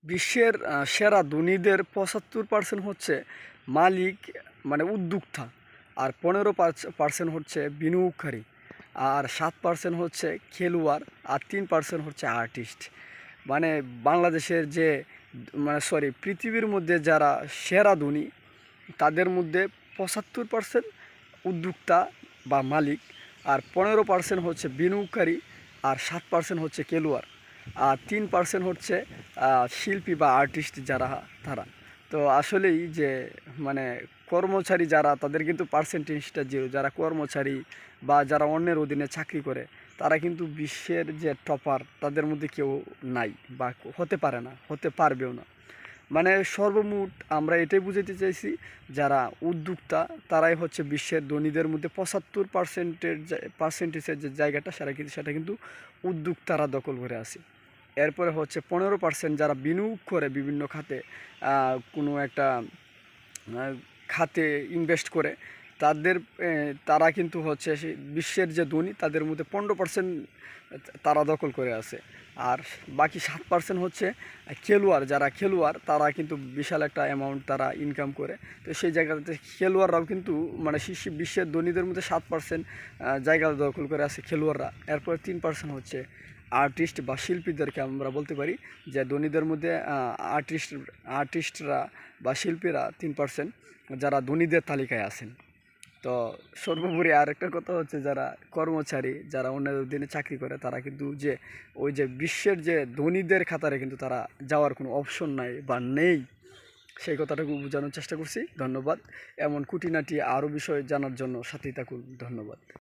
বিশ্বের সেরা ধনীদের ৭৫% হচ্ছে মালিক, মানে উদ্যোক্তা। আর ১৫% হচ্ছে বিনিয়োগকারী। আর ৭% হচ্ছে খেলোয়াড়। আর ৩% হচ্ছে আর্টিস্ট। মানে বাংলাদেশের যে, মানে সরি, পৃথিবীর মধ্যে যারা সেরা ধনী তাদের মধ্যে ৭৫% উদ্যোক্তা বা মালিক, আর ১৫% হচ্ছে বিনিয়োগকারী, আর ৭% হচ্ছে খেলোয়াড়, আর ৩% হচ্ছে শিল্পী বা আর্টিস্ট যারা, তারা। তো আসলেই যে, মানে কর্মচারী যারা, তাদের কিন্তু পার্সেন্টেজটা জিরো। যারা কর্মচারী বা যারা অন্যের অধীনে চাকরি করে, তারা কিন্তু বিশ্বের যে টপার, তাদের মধ্যে কেউ নাই বা হতে পারে না, হতে পারবেও না। মানে সর্বমোট আমরা এটাই বুঝাতে চাইছি, যারা উদ্যোক্তা তারাই হচ্ছে বিশ্বের ধনীদের মধ্যে ৭৫%-পার্সেন্টেজের যে জায়গাটা, সেটা কিন্তু উদ্যোক্তারা দখল করে আছে। এরপরে হচ্ছে ১৫% যারা বিনিয়োগ করে বিভিন্ন খাতে, কোনো একটা খাতে ইনভেস্ট করে, তাদের তারা কিন্তু হচ্ছে বিশ্বের যে ধনী তাদের মধ্যে ১৫% তারা দখল করে আছে। আর বাকি ৭% হচ্ছে খেলোয়াড়। যারা খেলোয়াড় তারা কিন্তু বিশাল একটা অ্যামাউন্ট তারা ইনকাম করে। তো সেই জায়গাতে খেলোয়াড়রাও কিন্তু, মানে বিশ্বের ধনীদের মধ্যে 7% জায়গা দখল করে আছে খেলোয়াড়রা। এরপরে 3% হচ্ছে আর্টিস্ট বা শিল্পীদেরকে আমরা বলতে পারি যে ধনীদের মধ্যে আর্টিস্টরা বা শিল্পীরা 3% যারা ধনীদের তালিকায় আছেন। তো সর্বোপরি আরেকটা কথা হচ্ছে, যারা কর্মচারী, যারা অন্যের অধীনে চাকরি করে, তারা কিন্তু যে ওই যে বিশ্বের যে ধনীদের খাতারে কিন্তু তারা যাওয়ার কোনো অপশন নাই বা নেই। সেই কথাটাকে বোঝানোর চেষ্টা করছি। ধন্যবাদ। এমন খুঁটিনাটি আরও বিষয় জানার জন্য সাথেই থাকুন। ধন্যবাদ।